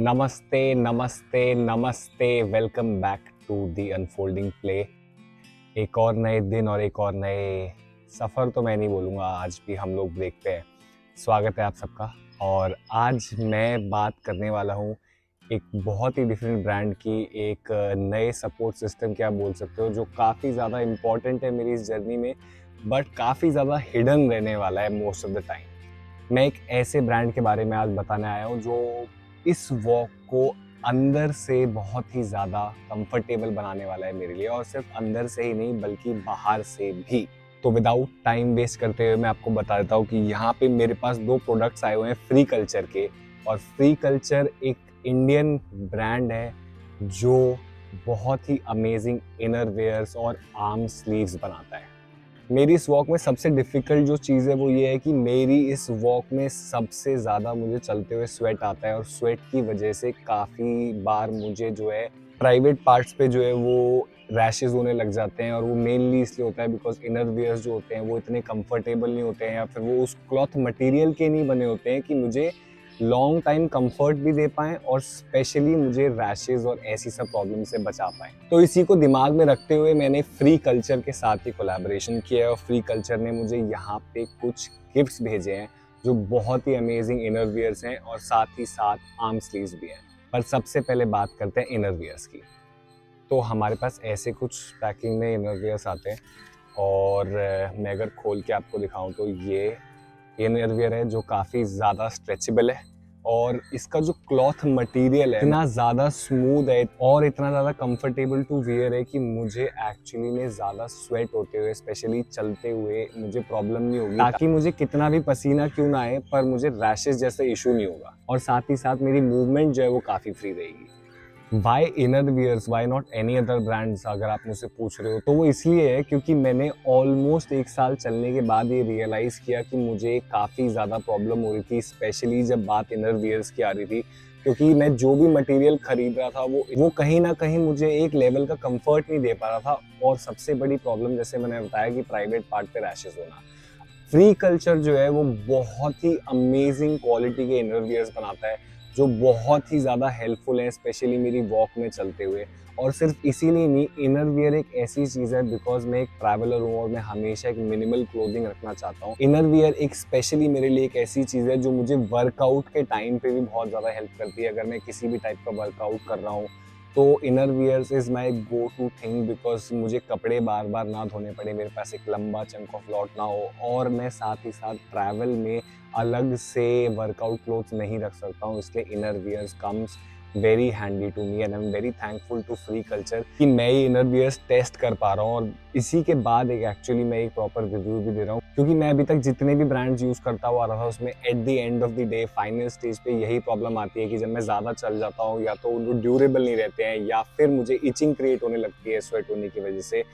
नमस्ते नमस्ते नमस्ते, welcome back to the unfolding play. एक और नए दिन और एक और नए सफ़र तो मैं नहीं बोलूँगा, आज भी हम लोग ब्रेक पे हैं। स्वागत है आप सबका। और आज मैं बात करने वाला हूँ एक बहुत ही डिफरेंट ब्रांड की, एक नए सपोर्ट सिस्टम के आप बोल सकते हो, जो काफ़ी ज़्यादा इम्पॉर्टेंट है मेरी इस जर्नी में, बट काफ़ी ज़्यादा हिडन रहने वाला है मोस्ट ऑफ द टाइम। मैं एक ऐसे ब्रांड के बारे में आज बताने आया हूँ जो इस वॉक को अंदर से बहुत ही ज़्यादा कंफर्टेबल बनाने वाला है मेरे लिए, और सिर्फ अंदर से ही नहीं बल्कि बाहर से भी। तो विदाउट टाइम वेस्ट करते हुए मैं आपको बता देता हूँ कि यहाँ पे मेरे पास दो प्रोडक्ट्स आए हुए हैं फ्री कल्चर के। और फ्री कल्चर एक इंडियन ब्रांड है जो बहुत ही अमेजिंग इनर वेयर्स और आर्म स्लीव्स बनाता है। मेरी इस वॉक में सबसे डिफ़िकल्ट जो चीज़ है वो ये है कि मेरी इस वॉक में सबसे ज़्यादा मुझे चलते हुए स्वेट आता है, और स्वेट की वजह से काफ़ी बार मुझे जो है प्राइवेट पार्ट्स पे जो है वो रैशेज़ होने लग जाते हैं। और वो मेनली इसलिए होता है बिकॉज इनर वेयर्स जो होते हैं वो इतने कंफर्टेबल नहीं होते हैं, या फिर वो उस क्लॉथ मटेरियल के नहीं बने होते हैं कि मुझे लॉन्ग टाइम कंफर्ट भी दे पाएँ और स्पेशली मुझे रैशेज़ और ऐसी सब प्रॉब्लम से बचा पाएँ। तो इसी को दिमाग में रखते हुए मैंने फ्री कल्चर के साथ ही कोलैबोरेशन किया है, और फ्री कल्चर ने मुझे यहाँ पे कुछ गिफ्ट्स भेजे हैं जो बहुत ही अमेजिंग इनर वियर्स हैं और साथ ही साथ आर्म स्लीव्स भी हैं। पर सबसे पहले बात करते हैं इनर वियर्स की। तो हमारे पास ऐसे कुछ पैकिंग में इनर वियर्स आते हैं, और मैं अगर खोल के आपको दिखाऊं तो ये इनर वियर है जो काफ़ी ज़्यादा स्ट्रेचेबल है, और इसका जो क्लॉथ मटेरियल है इतना ज़्यादा स्मूथ है और इतना ज़्यादा कंफर्टेबल टू वियर है कि मुझे एक्चुअली में ज़्यादा स्वेट होते हुए, स्पेशली चलते हुए, मुझे प्रॉब्लम नहीं होगी, ताकि मुझे कितना भी पसीना क्यों ना आए पर मुझे रैशेस जैसा इशू नहीं होगा। और साथ ही साथ मेरी मूवमेंट जो है वो काफ़ी फ्री रहेगी। Why inner wears, why not any other brands, अगर आप मुझसे पूछ रहे हो तो वो इसलिए है क्योंकि मैंने ऑलमोस्ट 1 साल चलने के बाद ये रियलाइज़ किया कि मुझे काफ़ी ज़्यादा प्रॉब्लम हो रही थी, स्पेशली जब बात इनर वियर्स की आ रही थी। क्योंकि मैं जो भी मटेरियल खरीद रहा था वो कहीं ना कहीं मुझे एक लेवल का कंफर्ट नहीं दे पा रहा था, और सबसे बड़ी प्रॉब्लम जैसे मैंने बताया कि प्राइवेट पार्ट पे रैशेस होना। फ्री कल्चर जो है वो बहुत ही अमेजिंग क्वालिटी के इनर वियर्स बनाता है जो बहुत ही ज़्यादा हेल्पफुल है, स्पेशली मेरी वॉक में चलते हुए। और सिर्फ इसीलिए नहीं, इनर वियर एक ऐसी चीज़ है बिकॉज मैं एक ट्रैवलर हूँ और मैं हमेशा एक मिनिमल क्लोथिंग रखना चाहता हूँ। इनर वियर एक स्पेशली मेरे लिए एक ऐसी चीज़ है जो मुझे वर्कआउट के टाइम पे भी बहुत ज़्यादा हेल्प करती है। अगर मैं किसी भी टाइप का वर्कआउट कर रहा हूँ तो inner wears is my go to thing, because मुझे कपड़े बार बार ना धोने पड़े, मेरे पास एक लंबा चंक ऑफ लॉट ना हो, और मैं साथ ही साथ ट्रैवल में अलग से वर्कआउट क्लोथ्स नहीं रख सकता हूँ। इसलिए inner wears comes very handy to me, and I am very thankful to free culture कि मैं ये इनर वियर्स टेस्ट कर पा रहा हूँ, और इसी के बाद एक एक्चुअली मैं एक प्रॉपर रिव्यू भी दे रहा हूँ। क्योंकि मैं अभी तक जितने भी ब्रांड्स यूज़ करता हुआ आ रहा था उसमें at the end of the day final stage पे यही प्रॉब्लम आती है कि जब मैं ज़्यादा चल जाता हूँ या तो वो ड्यूरेबल नहीं रहते हैं, या फिर मुझे इचिंग क्रिएट होने लगती है स्वेट होने की वजह से।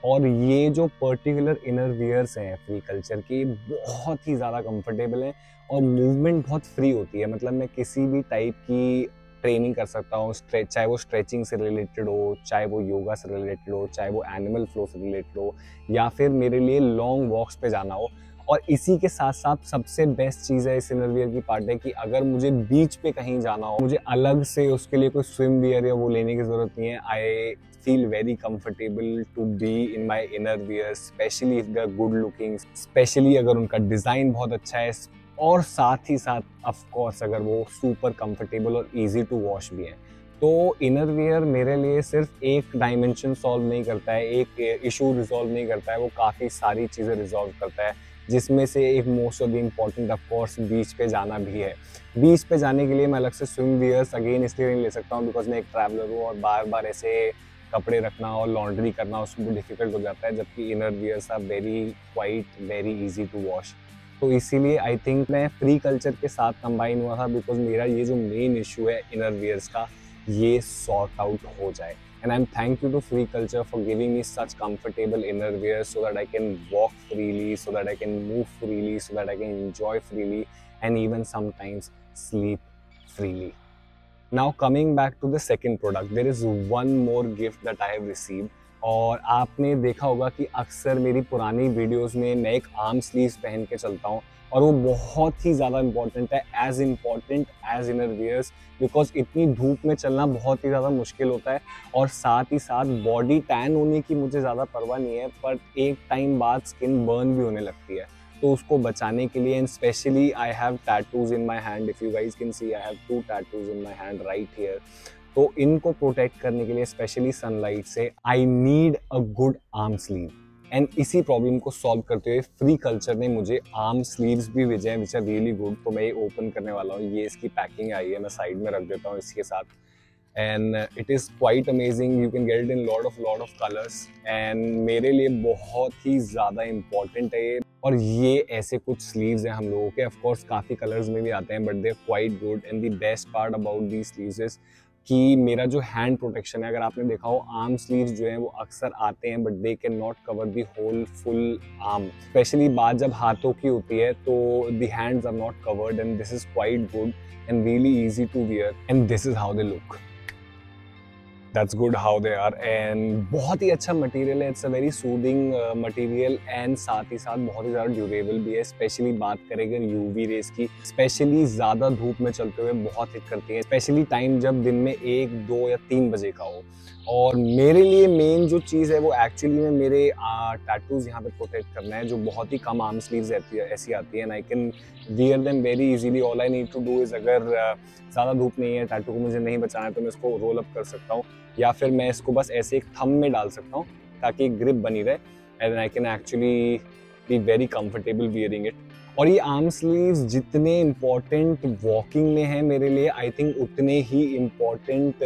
और ये जो पर्टिकुलर इनर वियर्स हैं फ्री कल्चर की, बहुत ही ज़्यादा कंफर्टेबल हैं और मूवमेंट बहुत फ्री होती है। मतलब मैं किसी भी टाइप की ट्रेनिंग कर सकता हूँ, चाहे वो स्ट्रेचिंग से रिलेटेड हो, चाहे वो योगा से रिलेटेड हो, चाहे वो एनिमल फ्लो से रिलेटेड हो, या फिर मेरे लिए लॉन्ग वॉक्स पे जाना हो। और इसी के साथ साथ सबसे बेस्ट चीज़ है इस इनर वियर की पार्ट है कि अगर मुझे बीच पे कहीं जाना हो, मुझे अलग से उसके लिए कोई स्विम वियर या वो लेने की ज़रूरत नहीं है। आई feel very comfortable to be in my inner wear, especially if they are good looking, especially अगर उनका डिज़ाइन बहुत अच्छा है, और साथ ही साथ ऑफ कोर्स अगर वो सुपर कंफर्टेबल और इजी टू वॉश भी है। तो इनर वियर मेरे लिए सिर्फ एक डायमेंशन सॉल्व नहीं करता है, एक इशू रिजॉल्व नहीं करता है, वो काफ़ी सारी चीज़ें रिजॉल्व करता है, जिसमें से एक most of the important of course beach पे जाना भी है। बीच पे जाने के लिए मैं अलग से स्विम वियर्स अगेन इसलिए नहीं ले सकता हूँ बिकॉज मैं एक ट्रैवलर हूँ, और बार बार ऐसे कपड़े रखना और लॉन्ड्री करना उसमें डिफिकल्ट हो जाता है, जबकि inner wears are very easy to wash. तो इसीलिए आई थिंक मैं फ्री कल्चर के साथ कंबाइन हुआ था बिकॉज मेरा ये जो मेन इशू है इनर वियर्स का, ये सॉर्ट आउट हो जाए। And I am thank you to free culture for giving me such comfortable inner wear so that I can walk freely, so that I can move freely, so that I can enjoy freely, and even sometimes sleep freely. Now coming back to the second product, there is one more gift that I have received. और आपने देखा होगा कि अक्सर मेरी पुरानी videos में मैं एक आर्म स्लीव्स पहन के चलता हूँ, और वो बहुत ही ज़्यादा इंपॉर्टेंट है, as important as inner wears, because इतनी धूप में चलना बहुत ही ज़्यादा मुश्किल होता है। और साथ ही साथ बॉडी टैन होने की मुझे ज़्यादा परवाह नहीं है, पर एक टाइम बाद स्किन बर्न भी होने लगती है, तो उसको बचाने के लिए, and specially I have tattoos in my hand, if you guys can see I have 2 tattoos in my hand right here. तो इनको प्रोटेक्ट करने के लिए स्पेशली सनलाइट से I need a good arm sleeve, and इसी problem को solve करते हुए फ्री कल्चर ने मुझे आर्म स्लीव्स भी भेजे हैं विच आर रियली गुड। तो मैं ये ओपन करने वाला हूँ, ये इसकी पैकिंग आई है, मैं साइड में रख देता हूँ इसके साथ, and it is quite amazing, you can get it in lot of colours, and मेरे लिए बहुत ही ज़्यादा इंपॉर्टेंट है ये। और ये ऐसे कुछ स्लीव्स हैं हम लोगों के, ऑफ कोर्स काफ़ी कलर्स में भी आते हैं, but they are quite good, and the best part about the sleeves is कि मेरा जो हैंड प्रोटेक्शन है, अगर आपने देखा हो आर्म स्लीव्स जो है वो अक्सर आते हैं, but they can not cover the whole full arm, specially बात जब हाथों की होती है तो the hands are not covered, and this is quite good and really easy to wear, and this is how they look. That's good how they are, and बहुत ही अच्छा material है, it's a very soothing material, and साथ ही साथ बहुत ही ज़्यादा durable भी है। Specially बात करें अगर यूवी रेस की, स्पेशली ज़्यादा धूप में चलते हुए बहुत हिट करती है, स्पेशली टाइम जब दिन में 1, 2 या 3 बजे का हो। और मेरे लिए मेन जो चीज़ है वो एक्चुअली में मेरे टैटूज़ यहाँ पे प्रोटेक्ट करना है, जो बहुत ही कम आर्म स्लीव्स ऐसी आती है, and I can wear them very easily. All I need to do is, अगर ज़्यादा धूप नहीं है, टैटू को मुझे नहीं बचाना है, तो मैं इसको रोल अप कर सकता हूँ, या फिर मैं इसको बस ऐसे एक थंब में डाल सकता हूँ ताकि ग्रिप बनी रहे, and I can actually be very comfortable wearing it. और ये आर्म स्लीव्स जितने इम्पोर्टेंट वॉकिंग में हैं मेरे लिए, आई थिंक उतने ही इम्पोर्टेंट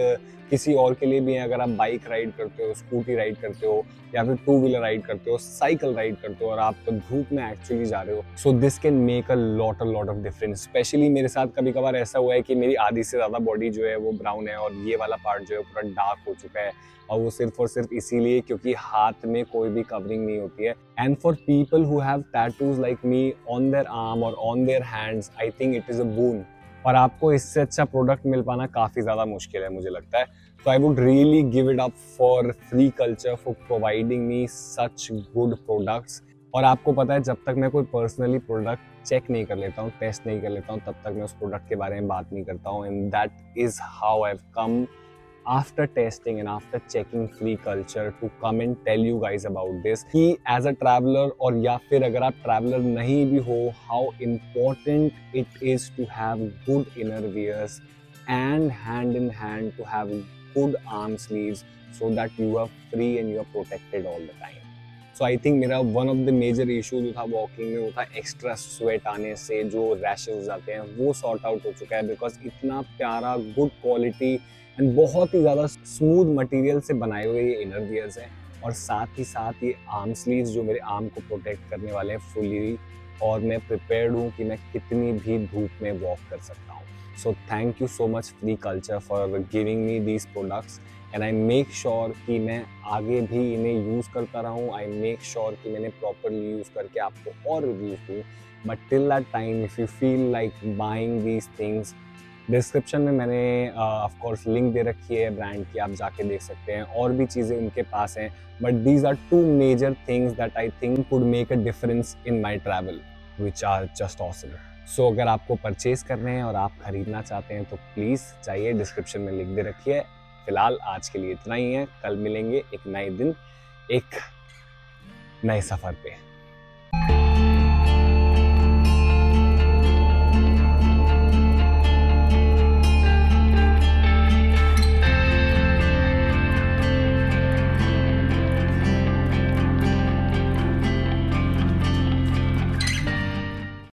किसी और के लिए भी हैं। अगर आप बाइक राइड करते हो, स्कूटी राइड करते हो, या फिर 2 व्हीलर राइड करते हो, साइकिल राइड करते हो, और आप धूप में एक्चुअली जा रहे हो, so this can make a lot of difference. Specially मेरे साथ कभी कभार ऐसा हुआ है कि मेरी आधी से ज़्यादा बॉडी जो है वो ब्राउन है, और ये वाला पार्ट जो है पूरा डार्क हो चुका है, और वो सिर्फ और सिर्फ इसीलिए क्योंकि हाथ में कोई भी कवरिंग नहीं होती है। And for people who have tattoos like me on their arm और on their hands, I think it is a boon, और आपको इससे अच्छा प्रोडक्ट मिल पाना काफ़ी ज़्यादा मुश्किल है मुझे लगता है। तो I would really give it up for free culture for providing me such good products. और आपको पता है, जब तक मैं कोई पर्सनली प्रोडक्ट चेक नहीं कर लेता हूँ, टेस्ट नहीं कर लेता हूँ, तब तक मैं उस प्रोडक्ट के बारे में बात नहीं करता हूँ, and that is how I have come after testing and after checking free culture to come and tell you guys about this कि as a traveler, और या फिर अगर आप traveler नहीं भी हो, how important it is to have good inner wears and hand in hand to have good arm sleeves so that you are free and you are protected all the time. So I think मेरा one of the major issue जो था walking में, वो था extra sweat आने से जो rashes हो जाते हैं, वो सॉर्ट आउट हो चुका है, बिकॉज इतना प्यारा गुड क्वालिटी एंड बहुत ही ज़्यादा स्मूथ मटेरियल से बनाए हुए ये इनर वियर्स हैं, और साथ ही साथ ये आर्म स्लीव्स जो मेरे आर्म को प्रोटेक्ट करने वाले हैं फुली, और मैं प्रिपेयर्ड हूँ कि मैं कितनी भी धूप में वॉक कर सकता हूँ। So thank you so much free culture for giving me these products, and I make sure कि मैं आगे भी इन्हें यूज़ करता रहूँ। आई मेक श्योर कि मैंने प्रॉपरली यूज़ करके आपको और रिव्यूज़ दूँ, but till that time if you feel like buying these things, description में मैंने ऑफ कोर्स लिंक दे रखी है ब्रांड की, आप जाके देख सकते हैं, और भी चीज़ें उनके पास हैं, but these are 2 major things that I think could make a difference in my travel which are just awesome. So अगर आपको परचेज करने हैं और आप खरीदना चाहते हैं तो प्लीज़ जाइए, डिस्क्रिप्शन में लिंक दे रखी है। फिलहाल आज के लिए इतना ही है, कल मिलेंगे एक नए दिन, एक नए सफ़र पे।